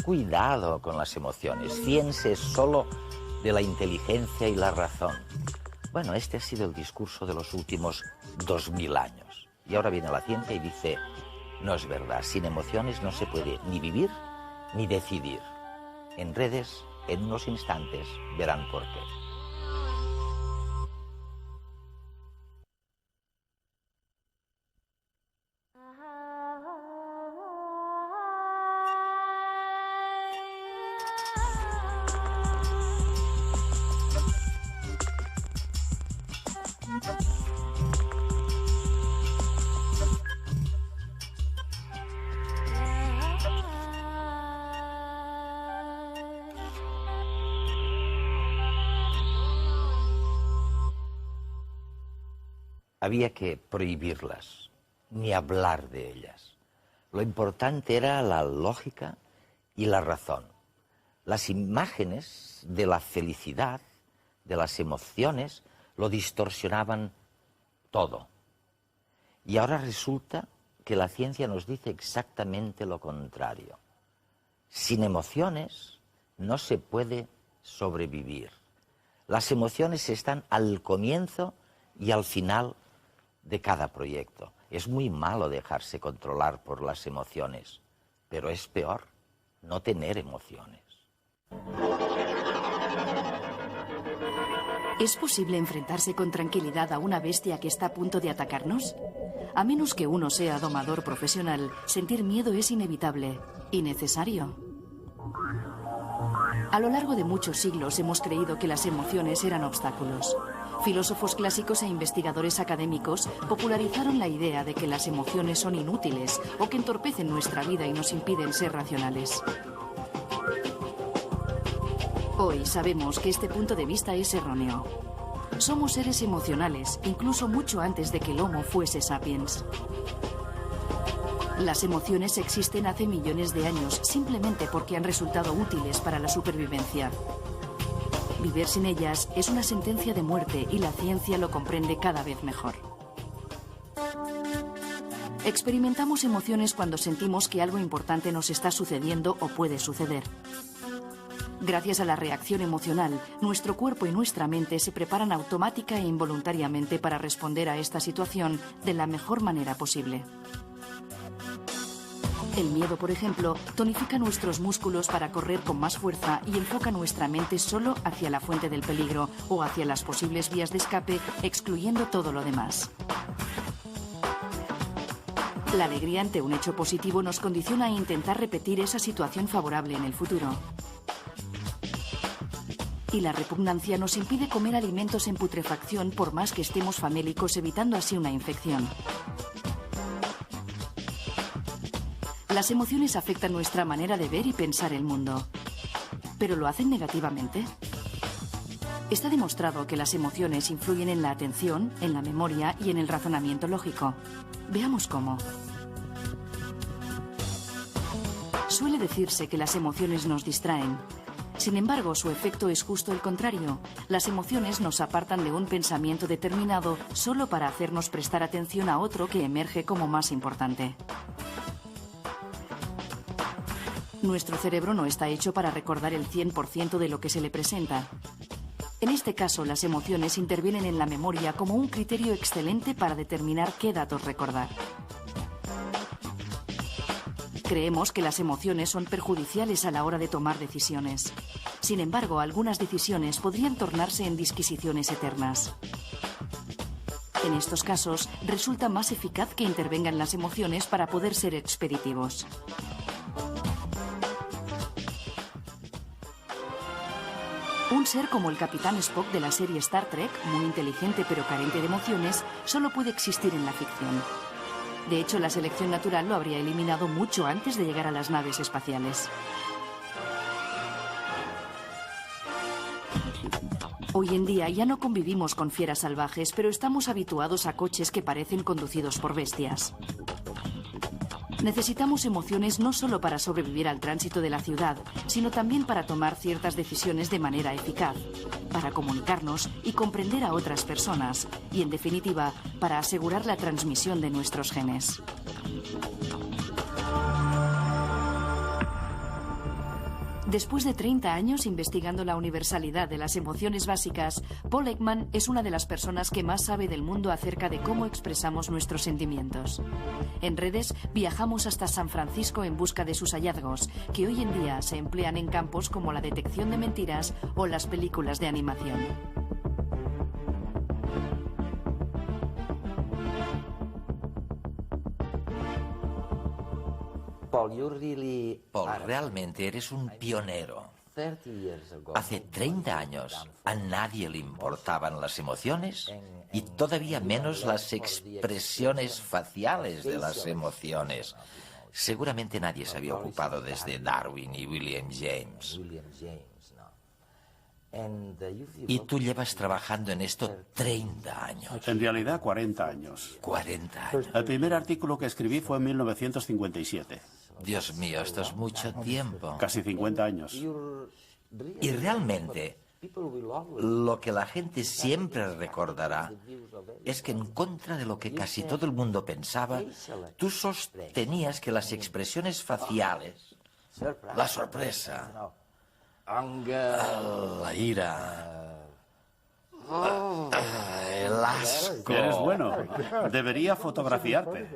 cuidado con las emociones, fíense solo de la inteligencia y la razón. Bueno, este ha sido el discurso de los últimos 2000 años. Y ahora viene la ciencia y dice, no es verdad, sin emociones no se puede ni vivir ni decidir. En redes, en unos instantes, verán por qué. Había que prohibirlas, ni hablar de ellas. Lo importante era la lógica y la razón. Las imágenes de la felicidad, de las emociones, lo distorsionaban todo. Y ahora resulta que la ciencia nos dice exactamente lo contrario. Sin emociones no se puede sobrevivir. Las emociones están al comienzo y al final de cada proyecto. Es muy malo dejarse controlar por las emociones, pero es peor no tener emociones. ¿Es posible enfrentarse con tranquilidad a una bestia que está a punto de atacarnos? A menos que uno sea domador profesional, sentir miedo es inevitable y necesario. A lo largo de muchos siglos hemos creído que las emociones eran obstáculos. Filósofos clásicos e investigadores académicos popularizaron la idea de que las emociones son inútiles o que entorpecen nuestra vida y nos impiden ser racionales. Hoy sabemos que este punto de vista es erróneo. Somos seres emocionales, incluso mucho antes de que el Homo fuese sapiens. Las emociones existen hace millones de años simplemente porque han resultado útiles para la supervivencia. Vivir sin ellas es una sentencia de muerte y la ciencia lo comprende cada vez mejor. Experimentamos emociones cuando sentimos que algo importante nos está sucediendo o puede suceder. Gracias a la reacción emocional, nuestro cuerpo y nuestra mente se preparan automática e involuntariamente para responder a esta situación de la mejor manera posible. El miedo, por ejemplo, tonifica nuestros músculos para correr con más fuerza y enfoca nuestra mente solo hacia la fuente del peligro o hacia las posibles vías de escape, excluyendo todo lo demás. La alegría ante un hecho positivo nos condiciona a intentar repetir esa situación favorable en el futuro. Y la repugnancia nos impide comer alimentos en putrefacción por más que estemos famélicos, evitando así una infección. Las emociones afectan nuestra manera de ver y pensar el mundo. ¿Pero lo hacen negativamente? Está demostrado que las emociones influyen en la atención, en la memoria y en el razonamiento lógico. Veamos cómo. Suele decirse que las emociones nos distraen. Sin embargo, su efecto es justo el contrario. Las emociones nos apartan de un pensamiento determinado solo para hacernos prestar atención a otro que emerge como más importante. Nuestro cerebro no está hecho para recordar el 100% de lo que se le presenta. En este caso, las emociones intervienen en la memoria como un criterio excelente para determinar qué datos recordar. Creemos que las emociones son perjudiciales a la hora de tomar decisiones. Sin embargo, algunas decisiones podrían tornarse en disquisiciones eternas. En estos casos, resulta más eficaz que intervengan las emociones para poder ser expeditivos. Un ser como el Capitán Spock de la serie Star Trek, muy inteligente pero carente de emociones, solo puede existir en la ficción. De hecho, la selección natural lo habría eliminado mucho antes de llegar a las naves espaciales. Hoy en día ya no convivimos con fieras salvajes, pero estamos habituados a coches que parecen conducidos por bestias. Necesitamos emociones no solo para sobrevivir al tránsito de la ciudad, sino también para tomar ciertas decisiones de manera eficaz, para comunicarnos y comprender a otras personas, y en definitiva, para asegurar la transmisión de nuestros genes. Después de 30 años investigando la universalidad de las emociones básicas, Paul Ekman es una de las personas que más sabe del mundo acerca de cómo expresamos nuestros sentimientos. En redes viajamos hasta San Francisco en busca de sus hallazgos, que hoy en día se emplean en campos como la detección de mentiras o las películas de animación. Paul, realmente eres un pionero. Hace 30 años a nadie le importaban las emociones y todavía menos las expresiones faciales de las emociones. Seguramente nadie se había ocupado desde Darwin y William James. Y tú llevas trabajando en esto 30 años. En realidad, 40 años. 40 años. El primer artículo que escribí fue en 1957. Dios mío, esto es mucho tiempo. Casi 50 años. Y realmente, lo que la gente siempre recordará es que en contra de lo que casi todo el mundo pensaba, tú sostenías que las expresiones faciales, la sorpresa, la ira, el asco... Eres bueno. Debería fotografiarte.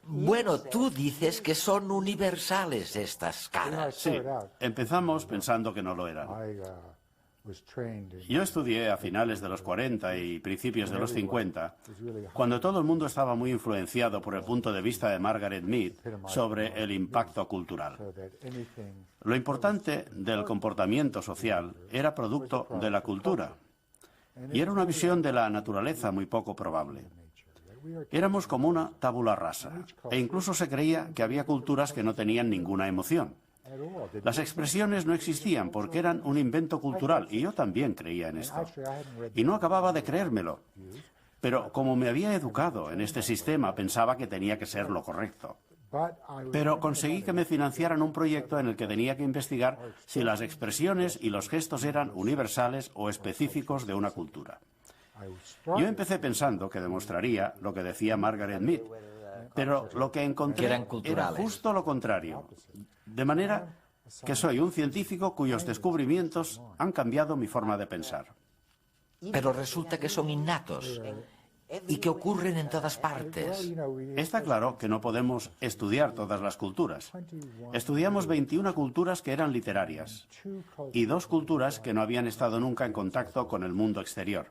Bueno, tú dices que son universales estas caras. Sí, empezamos pensando que no lo eran. Yo estudié a finales de los 40 y principios de los 50, cuando todo el mundo estaba muy influenciado por el punto de vista de Margaret Mead sobre el impacto cultural. Lo importante del comportamiento social era producto de la cultura, y era una visión de la naturaleza muy poco probable. Éramos como una tabula rasa, e incluso se creía que había culturas que no tenían ninguna emoción. Las expresiones no existían porque eran un invento cultural, y yo también creía en esto. Y no acababa de creérmelo. Pero como me había educado en este sistema, pensaba que tenía que ser lo correcto. Pero conseguí que me financiaran un proyecto en el que tenía que investigar si las expresiones y los gestos eran universales o específicos de una cultura. Yo empecé pensando que demostraría lo que decía Margaret Mead, pero lo que encontré era justo lo contrario. De manera que soy un científico cuyos descubrimientos han cambiado mi forma de pensar. Pero resulta que son innatos y que ocurren en todas partes. Está claro que no podemos estudiar todas las culturas. Estudiamos 21 culturas que eran literarias y 2 culturas que no habían estado nunca en contacto con el mundo exterior.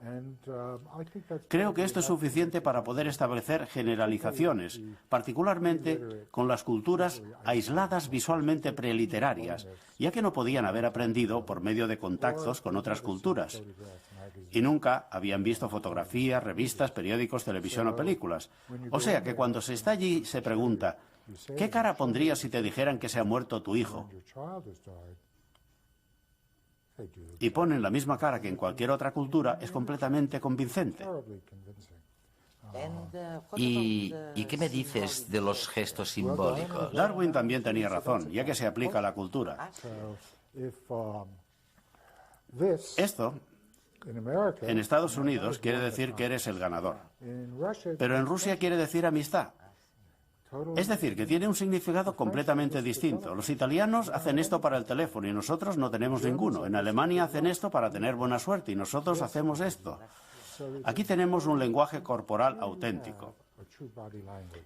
Creo que esto es suficiente para poder establecer generalizaciones, particularmente con las culturas aisladas visualmente preliterarias, ya que no podían haber aprendido por medio de contactos con otras culturas. Y nunca habían visto fotografías, revistas, periódicos, televisión o películas. O sea que cuando se está allí se pregunta, ¿qué cara pondrías si te dijeran que se ha muerto tu hijo? Y ponen la misma cara que en cualquier otra cultura, es completamente convincente. ¿Y qué me dices de los gestos simbólicos? Darwin también tenía razón, ya que se aplica a la cultura. Esto, en Estados Unidos, quiere decir que eres el ganador. Pero en Rusia quiere decir amistad. Es decir, que tiene un significado completamente distinto. Los italianos hacen esto para el teléfono y nosotros no tenemos ninguno. En Alemania hacen esto para tener buena suerte y nosotros hacemos esto. Aquí tenemos un lenguaje corporal auténtico.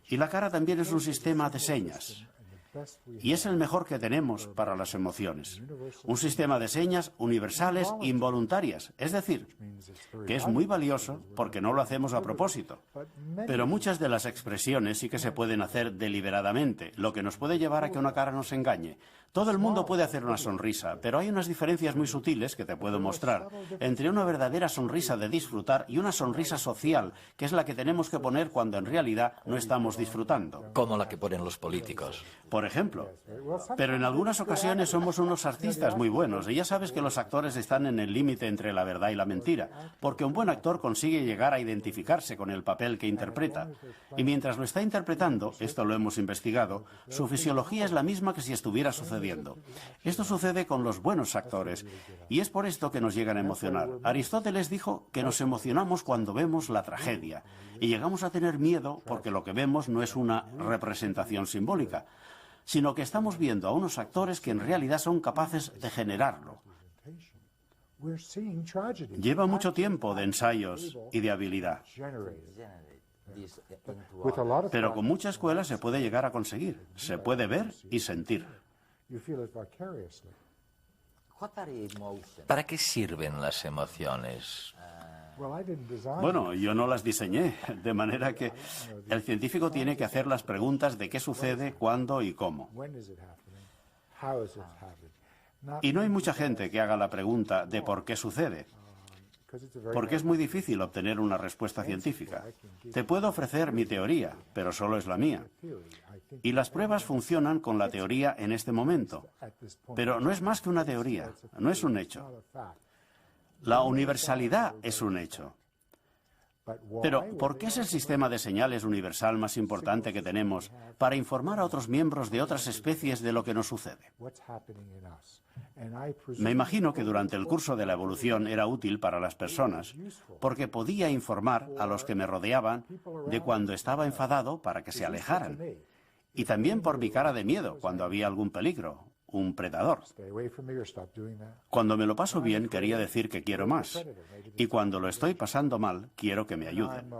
Y la cara también es un sistema de señas. Y es el mejor que tenemos para las emociones. Un sistema de señas universales involuntarias. Es decir, que es muy valioso porque no lo hacemos a propósito. Pero muchas de las expresiones sí que se pueden hacer deliberadamente, lo que nos puede llevar a que una cara nos engañe. Todo el mundo puede hacer una sonrisa, pero hay unas diferencias muy sutiles que te puedo mostrar entre una verdadera sonrisa de disfrutar y una sonrisa social, que es la que tenemos que poner cuando en realidad no estamos disfrutando. Como la que ponen los políticos. Por ejemplo. Pero en algunas ocasiones somos unos artistas muy buenos, y ya sabes que los actores están en el límite entre la verdad y la mentira, porque un buen actor consigue llegar a identificarse con el papel que interpreta. Y mientras lo está interpretando, esto lo hemos investigado, su fisiología es la misma que si estuviera sucediendo. Esto sucede con los buenos actores, y es por esto que nos llegan a emocionar. Aristóteles dijo que nos emocionamos cuando vemos la tragedia, y llegamos a tener miedo porque lo que vemos no es una representación simbólica, sino que estamos viendo a unos actores que en realidad son capaces de generarlo. Lleva mucho tiempo de ensayos y de habilidad. Pero con mucha escuela se puede llegar a conseguir. Se puede ver y sentir. ¿Para qué sirven las emociones? Bueno, yo no las diseñé, de manera que el científico tiene que hacer las preguntas de qué sucede, cuándo y cómo. Y no hay mucha gente que haga la pregunta de por qué sucede, porque es muy difícil obtener una respuesta científica. Te puedo ofrecer mi teoría, pero solo es la mía. Y las pruebas funcionan con la teoría en este momento. Pero no es más que una teoría, no es un hecho. La universalidad es un hecho. Pero, ¿por qué es el sistema de señales universal más importante que tenemos para informar a otros miembros de otras especies de lo que nos sucede? Me imagino que durante el curso de la evolución era útil para las personas, porque podía informar a los que me rodeaban de cuando estaba enfadado para que se alejaran. Y también por mi cara de miedo cuando había algún peligro, un predador. Cuando me lo paso bien, quería decir que quiero más. Y cuando lo estoy pasando mal, quiero que me ayuden.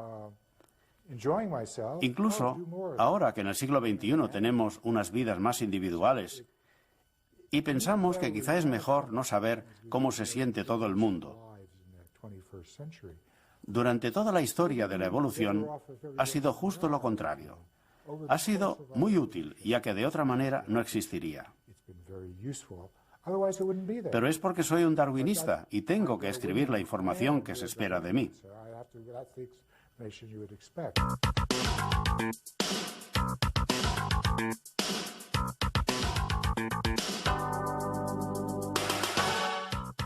Incluso ahora que en el siglo XXI tenemos unas vidas más individuales y pensamos que quizá es mejor no saber cómo se siente todo el mundo. Durante toda la historia de la evolución ha sido justo lo contrario. Ha sido muy útil, ya que de otra manera no existiría. Pero es porque soy un darwinista y tengo que escribir la información que se espera de mí.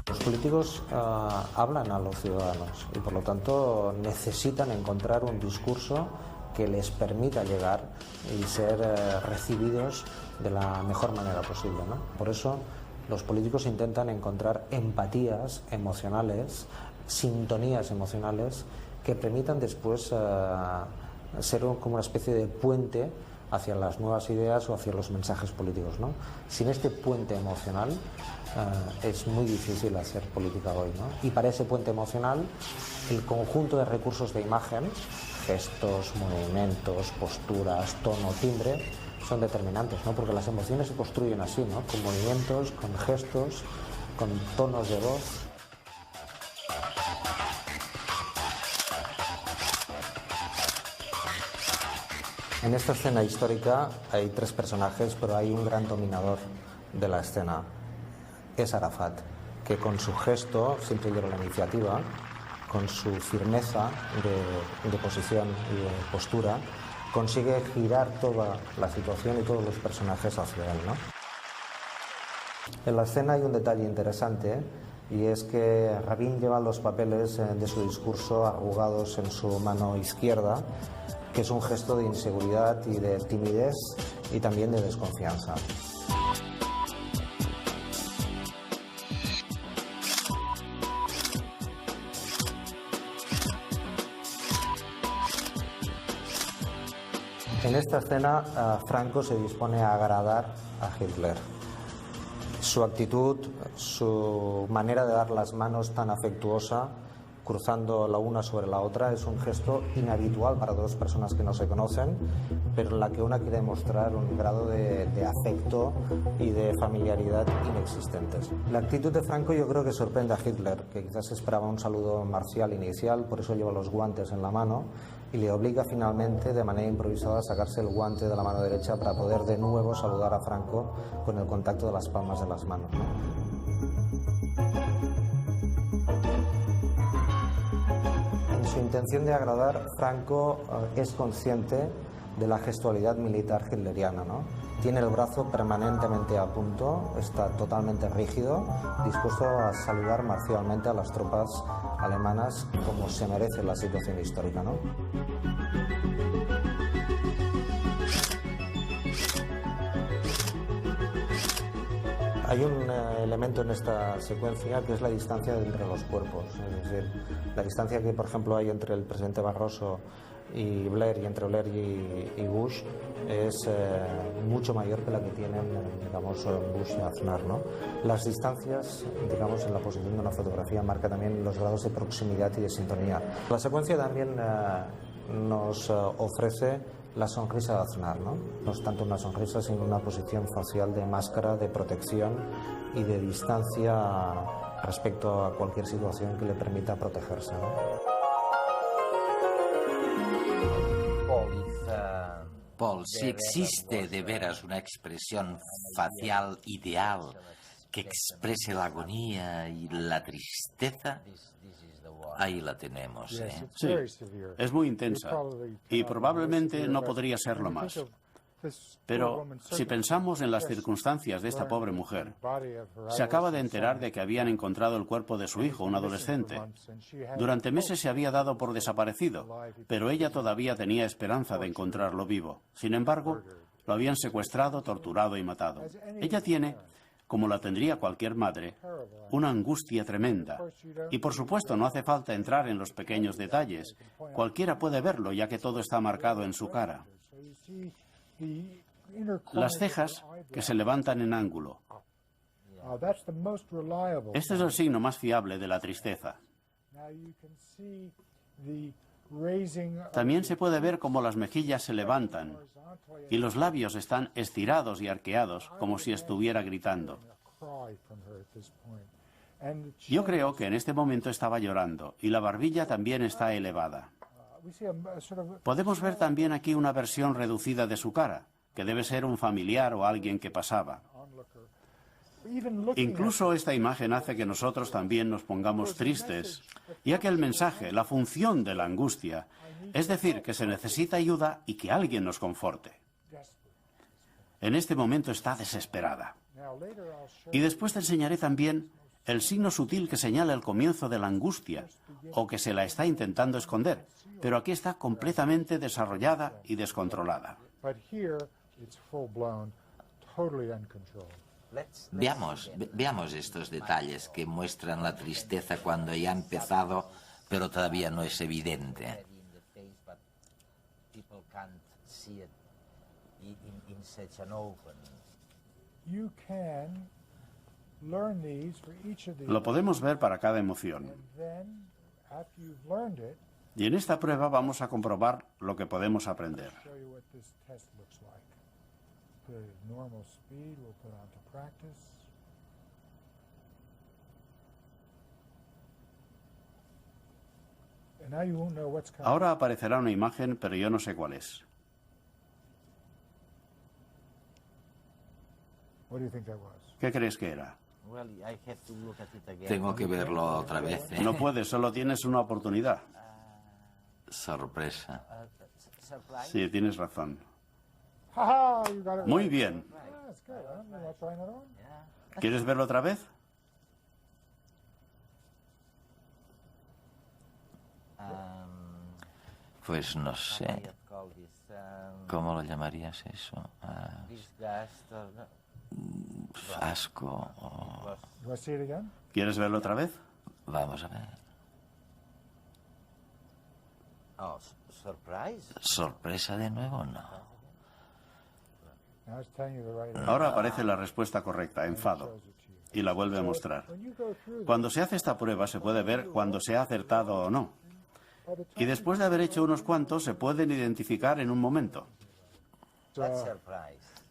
Los políticos hablan a los ciudadanos y por lo tanto necesitan encontrar un discurso que les permita llegar y ser recibidos de la mejor manera posible, ¿no? Por eso los políticos intentan encontrar empatías emocionales, sintonías emocionales que permitan después ser como una especie de puente hacia las nuevas ideas o hacia los mensajes políticos, ¿no? Sin este puente emocional es muy difícil hacer política hoy, ¿no? Y para ese puente emocional, el conjunto de recursos de imagen, gestos, movimientos, posturas, tono, timbre, son determinantes, ¿no? Porque las emociones se construyen así, ¿no? Con movimientos, con gestos, con tonos de voz. En esta escena histórica hay tres personajes, pero hay un gran dominador de la escena. Es Arafat, que con su gesto siempre lleva la iniciativa, con su firmeza de posición y de postura, consigue girar toda la situación y todos los personajes hacia él, ¿no? En la escena hay un detalle interesante, y es que Rabin lleva los papeles de su discurso arrugados en su mano izquierda, que es un gesto de inseguridad y de timidez y también de desconfianza. En esta escena, Franco se dispone a agradar a Hitler. Su actitud, su manera de dar las manos tan afectuosa, cruzando la una sobre la otra, es un gesto inhabitual para dos personas que no se conocen, pero en la que una quiere mostrar un grado de afecto y de familiaridad inexistentes. La actitud de Franco yo creo que sorprende a Hitler, que quizás esperaba un saludo marcial inicial, por eso lleva los guantes en la mano, y le obliga finalmente de manera improvisada a sacarse el guante de la mano derecha para poder de nuevo saludar a Franco con el contacto de las palmas de las manos, ¿no? En su intención de agradar, Franco es consciente de la gestualidad militar hitleriana, ¿no? Tiene el brazo permanentemente a punto, está totalmente rígido, dispuesto a saludar marcialmente a las tropas alemanas como se merece la situación histórica, ¿no? Hay un elemento en esta secuencia que es la distancia entre los cuerpos, es decir, la distancia que, por ejemplo, hay entre el presidente Barroso y Blair, y entre Blair y Bush es mucho mayor que la que tienen, digamos, Bush y Aznar, ¿no? Las distancias, digamos, en la posición de una fotografía marca también los grados de proximidad y de sintonía. La secuencia también nos ofrece la sonrisa de Aznar, ¿no? No es tanto una sonrisa, sino una posición facial de máscara, de protección y de distancia respecto a cualquier situación que le permita protegerse, ¿no? Paul, si existe de veras una expresión facial ideal que exprese la agonía y la tristeza, ahí la tenemos, ¿eh? Sí, es muy intensa y probablemente no podría serlo más. Pero si pensamos en las circunstancias de esta pobre mujer, se acaba de enterar de que habían encontrado el cuerpo de su hijo, un adolescente. Durante meses se había dado por desaparecido, pero ella todavía tenía esperanza de encontrarlo vivo. Sin embargo, lo habían secuestrado, torturado y matado. Ella tiene, como la tendría cualquier madre, una angustia tremenda. Y por supuesto no hace falta entrar en los pequeños detalles. Cualquiera puede verlo, ya que todo está marcado en su cara. Las cejas que se levantan en ángulo. Este es el signo más fiable de la tristeza. También se puede ver cómo las mejillas se levantan y los labios están estirados y arqueados, como si estuviera gritando. Yo creo que en este momento estaba llorando y la barbilla también está elevada. Podemos ver también aquí una versión reducida de su cara, que debe ser un familiar o alguien que pasaba. Incluso esta imagen hace que nosotros también nos pongamos tristes, ya que el mensaje, la función de la angustia, es decir, que se necesita ayuda y que alguien nos conforte. En este momento está desesperada. Y después te enseñaré también el signo sutil que señala el comienzo de la angustia, o que se la está intentando esconder, pero aquí está completamente desarrollada y descontrolada. Veamos estos detalles que muestran la tristeza cuando ya ha empezado, pero todavía no es evidente. Lo podemos ver para cada emoción. Y en esta prueba vamos a comprobar lo que podemos aprender. Ahora aparecerá una imagen, pero yo no sé cuál es. ¿Qué crees que era? Tengo que verlo otra vez, ¿eh? No puedes, solo tienes una oportunidad. Sorpresa. Sí, tienes razón. Muy bien. ¿Quieres verlo otra vez? Pues no sé. ¿Cómo lo llamarías eso? Asco o... ¿Quieres verlo otra vez? Vamos a ver. ¿Sorpresa de nuevo? No. Ahora aparece la respuesta correcta, enfado, y la vuelve a mostrar. Cuando se hace esta prueba se puede ver cuando se ha acertado o no. Y después de haber hecho unos cuantos se pueden identificar en un momento.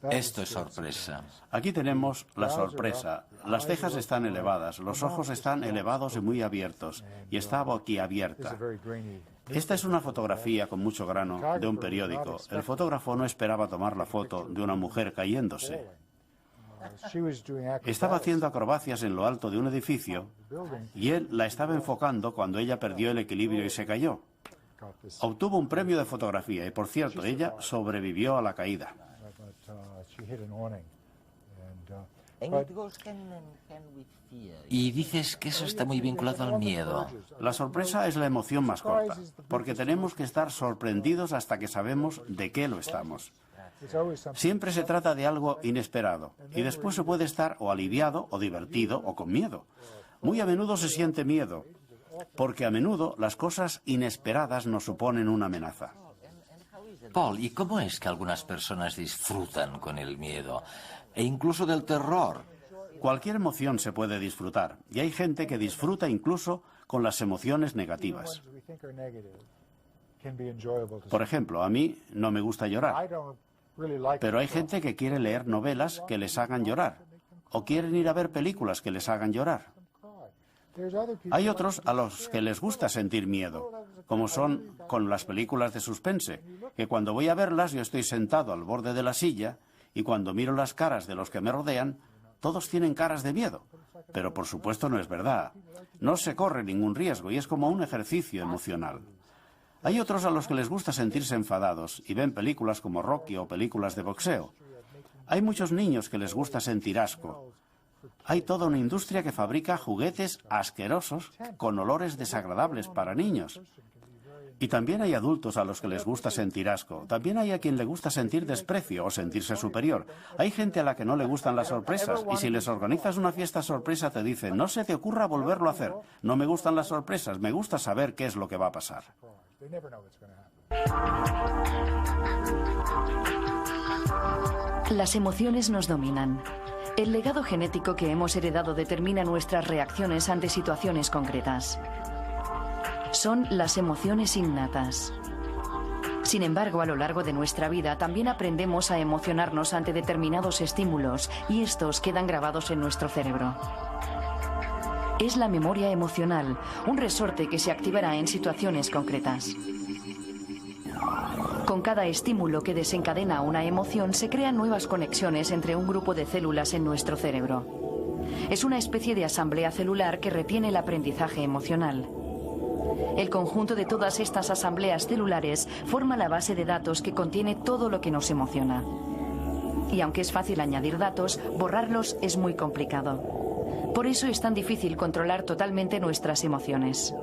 Esto es sorpresa. Aquí tenemos la sorpresa. Las cejas están elevadas, los ojos están elevados y muy abiertos, y está boquiabierta. Esta es una fotografía con mucho grano de un periódico. El fotógrafo no esperaba tomar la foto de una mujer cayéndose. Estaba haciendo acrobacias en lo alto de un edificio y él la estaba enfocando cuando ella perdió el equilibrio y se cayó. Obtuvo un premio de fotografía y, por cierto, ella sobrevivió a la caída. Y dices que eso está muy vinculado al miedo. La sorpresa es la emoción más corta, porque tenemos que estar sorprendidos hasta que sabemos de qué lo estamos. Siempre se trata de algo inesperado, y después se puede estar o aliviado, o divertido, o con miedo. Muy a menudo se siente miedo, porque a menudo las cosas inesperadas nos suponen una amenaza. Paul, ¿y cómo es que algunas personas disfrutan con el miedo e incluso del terror? Cualquier emoción se puede disfrutar, y hay gente que disfruta incluso con las emociones negativas. Por ejemplo, a mí no me gusta llorar, pero hay gente que quiere leer novelas que les hagan llorar, o quieren ir a ver películas que les hagan llorar. Hay otros a los que les gusta sentir miedo, como son con las películas de suspense, que cuando voy a verlas yo estoy sentado al borde de la silla y cuando miro las caras de los que me rodean, todos tienen caras de miedo. Pero por supuesto no es verdad. No se corre ningún riesgo y es como un ejercicio emocional. Hay otros a los que les gusta sentirse enfadados y ven películas como Rocky o películas de boxeo. Hay muchos niños que les gusta sentir asco. Hay toda una industria que fabrica juguetes asquerosos con olores desagradables para niños. Y también hay adultos a los que les gusta sentir asco. También hay a quien le gusta sentir desprecio o sentirse superior. Hay gente a la que no le gustan las sorpresas y si les organizas una fiesta sorpresa te dicen no se te ocurra volverlo a hacer. No me gustan las sorpresas, me gusta saber qué es lo que va a pasar. Las emociones nos dominan. El legado genético que hemos heredado determina nuestras reacciones ante situaciones concretas. Son las emociones innatas. Sin embargo, a lo largo de nuestra vida también aprendemos a emocionarnos ante determinados estímulos y estos quedan grabados en nuestro cerebro. Es la memoria emocional, un resorte que se activará en situaciones concretas. Con cada estímulo que desencadena una emoción se crean nuevas conexiones entre un grupo de células en nuestro cerebro. Es una especie de asamblea celular que retiene el aprendizaje emocional. El conjunto de todas estas asambleas celulares forma la base de datos que contiene todo lo que nos emociona. Y aunque es fácil añadir datos, borrarlos es muy complicado. Por eso es tan difícil controlar totalmente nuestras emociones.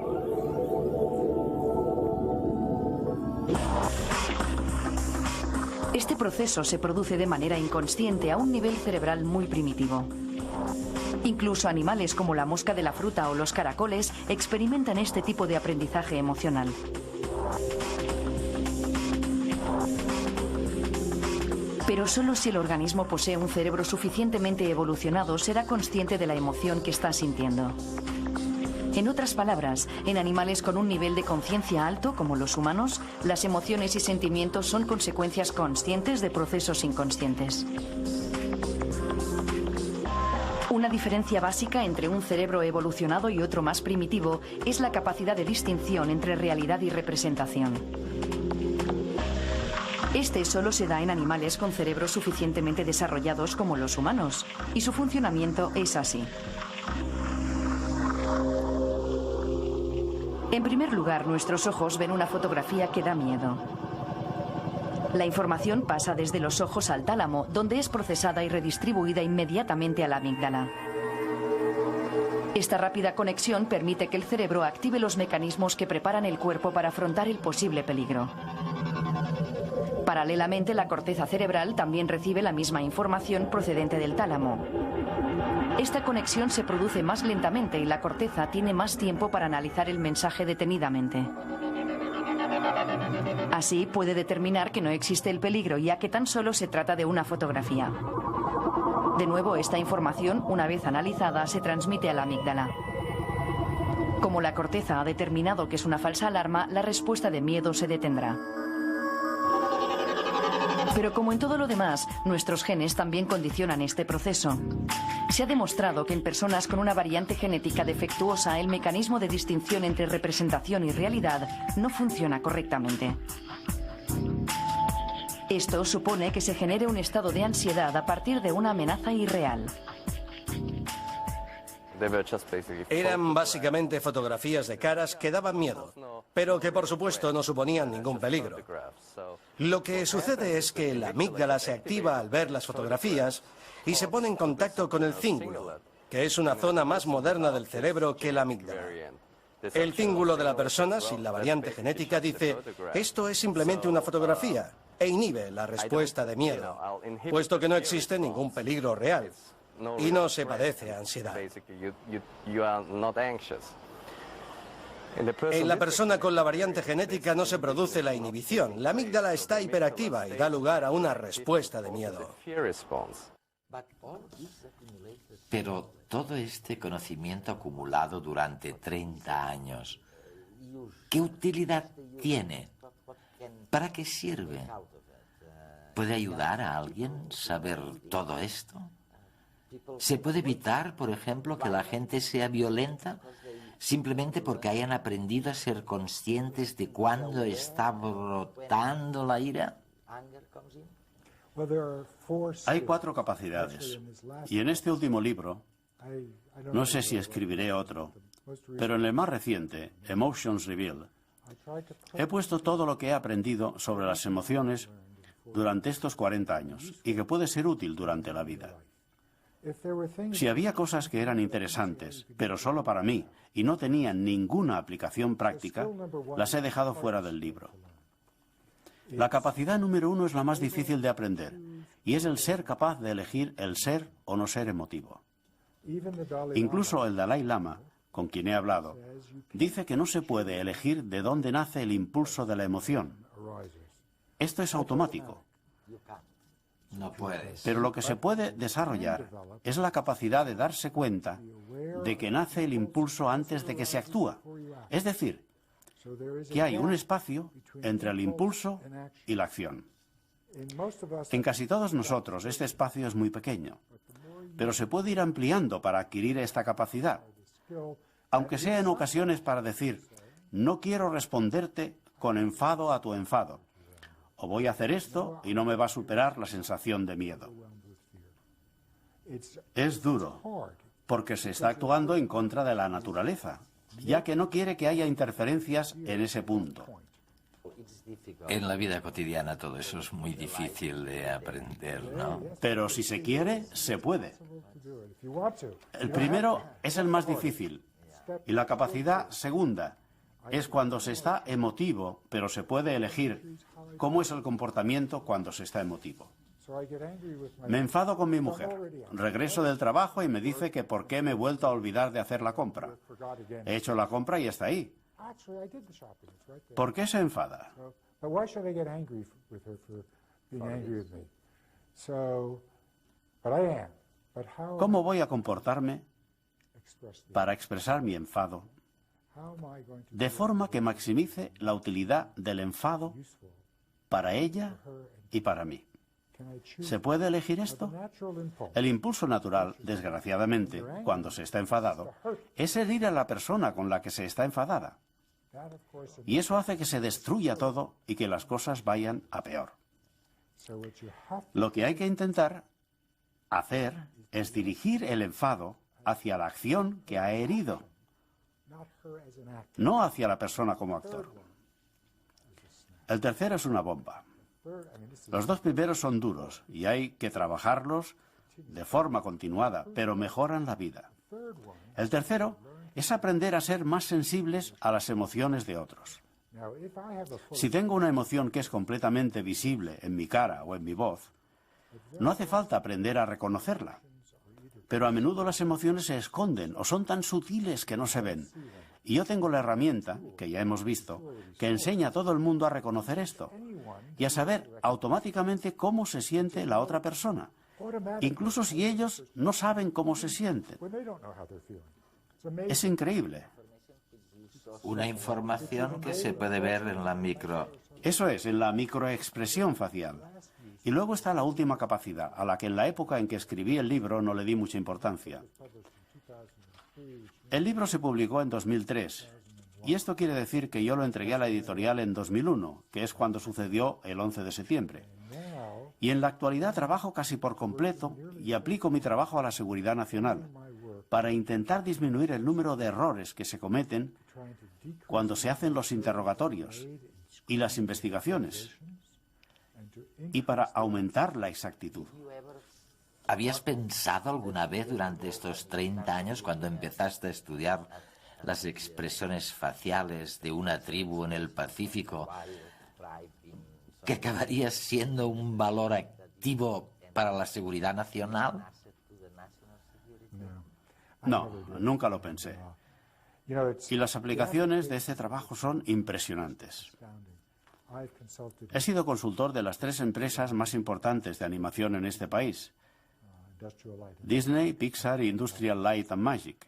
Este proceso se produce de manera inconsciente a un nivel cerebral muy primitivo. Incluso animales como la mosca de la fruta o los caracoles experimentan este tipo de aprendizaje emocional. Pero solo si el organismo posee un cerebro suficientemente evolucionado será consciente de la emoción que está sintiendo. En otras palabras, en animales con un nivel de conciencia alto, como los humanos, las emociones y sentimientos son consecuencias conscientes de procesos inconscientes. Una diferencia básica entre un cerebro evolucionado y otro más primitivo es la capacidad de distinción entre realidad y representación. Este solo se da en animales con cerebros suficientemente desarrollados como los humanos, y su funcionamiento es así. En primer lugar, nuestros ojos ven una fotografía que da miedo. La información pasa desde los ojos al tálamo, donde es procesada y redistribuida inmediatamente a la amígdala. Esta rápida conexión permite que el cerebro active los mecanismos que preparan el cuerpo para afrontar el posible peligro. Paralelamente, la corteza cerebral también recibe la misma información procedente del tálamo. Esta conexión se produce más lentamente y la corteza tiene más tiempo para analizar el mensaje detenidamente. Así puede determinar que no existe el peligro, ya que tan solo se trata de una fotografía. De nuevo, esta información, una vez analizada, se transmite a la amígdala. Como la corteza ha determinado que es una falsa alarma, la respuesta de miedo se detendrá. Pero como en todo lo demás, nuestros genes también condicionan este proceso. Se ha demostrado que en personas con una variante genética defectuosa, el mecanismo de distinción entre representación y realidad no funciona correctamente. Esto supone que se genere un estado de ansiedad a partir de una amenaza irreal. Eran básicamente fotografías de caras que daban miedo, pero que por supuesto no suponían ningún peligro. Lo que sucede es que la amígdala se activa al ver las fotografías y se pone en contacto con el cíngulo, que es una zona más moderna del cerebro que la amígdala. El cíngulo de la persona sin la variante genética dice, esto es simplemente una fotografía, e inhibe la respuesta de miedo, puesto que no existe ningún peligro real. Y no se padece ansiedad. En la persona con la variante genética no se produce la inhibición. La amígdala está hiperactiva y da lugar a una respuesta de miedo. Pero todo este conocimiento acumulado durante 30 años, ¿qué utilidad tiene? ¿Para qué sirve? ¿Puede ayudar a alguien saber todo esto? ¿Se puede evitar, por ejemplo, que la gente sea violenta simplemente porque hayan aprendido a ser conscientes de cuándo está brotando la ira? Hay 4 capacidades. Y en este último libro, no sé si escribiré otro, pero en el más reciente, Emotions Revealed, he puesto todo lo que he aprendido sobre las emociones durante estos 40 años y que puede ser útil durante la vida. Si había cosas que eran interesantes, pero solo para mí, y no tenían ninguna aplicación práctica, las he dejado fuera del libro. La capacidad número 1 es la más difícil de aprender, y es el ser capaz de elegir el ser o no ser emotivo. Incluso el Dalai Lama, con quien he hablado, dice que no se puede elegir de dónde nace el impulso de la emoción. Esto es automático. No puedes. Pero lo que se puede desarrollar es la capacidad de darse cuenta de que nace el impulso antes de que se actúa. Es decir, que hay un espacio entre el impulso y la acción. En casi todos nosotros este espacio es muy pequeño, pero se puede ir ampliando para adquirir esta capacidad, aunque sea en ocasiones para decir, no quiero responderte con enfado a tu enfado, o voy a hacer esto y no me va a superar la sensación de miedo. Es duro, porque se está actuando en contra de la naturaleza, ya que no quiere que haya interferencias en ese punto. En la vida cotidiana todo eso es muy difícil de aprender, ¿no? Pero si se quiere, se puede. El primero es el más difícil, y la capacidad segunda es cuando se está emotivo, pero se puede elegir cómo es el comportamiento cuando se está emotivo. Me enfado con mi mujer. Regreso del trabajo y me dice que por qué me he vuelto a olvidar de hacer la compra. He hecho la compra y está ahí. ¿Por qué se enfada? ¿Cómo voy a comportarme para expresar mi enfado de forma que maximice la utilidad del enfado para ella y para mí? ¿Se puede elegir esto? El impulso natural, desgraciadamente, cuando se está enfadado, es herir a la persona con la que se está enfadada. Y eso hace que se destruya todo y que las cosas vayan a peor. Lo que hay que intentar hacer es dirigir el enfado hacia la acción que ha herido, no hacia la persona como actor. El tercero es una bomba. Los 2 primeros son duros y hay que trabajarlos de forma continuada, pero mejoran la vida. El tercero es aprender a ser más sensibles a las emociones de otros. Si tengo una emoción que es completamente visible en mi cara o en mi voz, no hace falta aprender a reconocerla. Pero a menudo las emociones se esconden o son tan sutiles que no se ven. Y yo tengo la herramienta, que ya hemos visto, que enseña a todo el mundo a reconocer esto y a saber automáticamente cómo se siente la otra persona, incluso si ellos no saben cómo se sienten. Es increíble. Una información que se puede ver en la micro. Eso es, en la microexpresión facial. Y luego está la última capacidad, a la que en la época en que escribí el libro no le di mucha importancia. El libro se publicó en 2003, y esto quiere decir que yo lo entregué a la editorial en 2001, que es cuando sucedió el 11 de septiembre. Y en la actualidad trabajo casi por completo y aplico mi trabajo a la seguridad nacional, para intentar disminuir el número de errores que se cometen cuando se hacen los interrogatorios y las investigaciones, y para aumentar la exactitud. ¿Habías pensado alguna vez durante estos 30 años, cuando empezaste a estudiar las expresiones faciales de una tribu en el Pacífico, que acabarías siendo un valor activo para la seguridad nacional? No, nunca lo pensé. Y las aplicaciones de este trabajo son impresionantes. He sido consultor de las 3 empresas más importantes de animación en este país: Disney, Pixar e Industrial Light and Magic.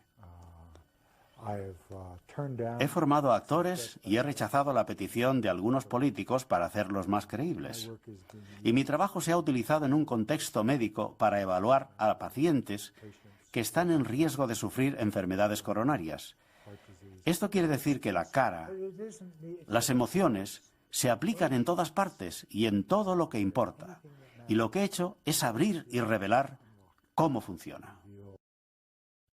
He formado actores y he rechazado la petición de algunos políticos para hacerlos más creíbles. Y mi trabajo se ha utilizado en un contexto médico para evaluar a pacientes que están en riesgo de sufrir enfermedades coronarias. Esto quiere decir que la cara, las emociones, se aplican en todas partes y en todo lo que importa. Y lo que he hecho es abrir y revelar cómo funciona.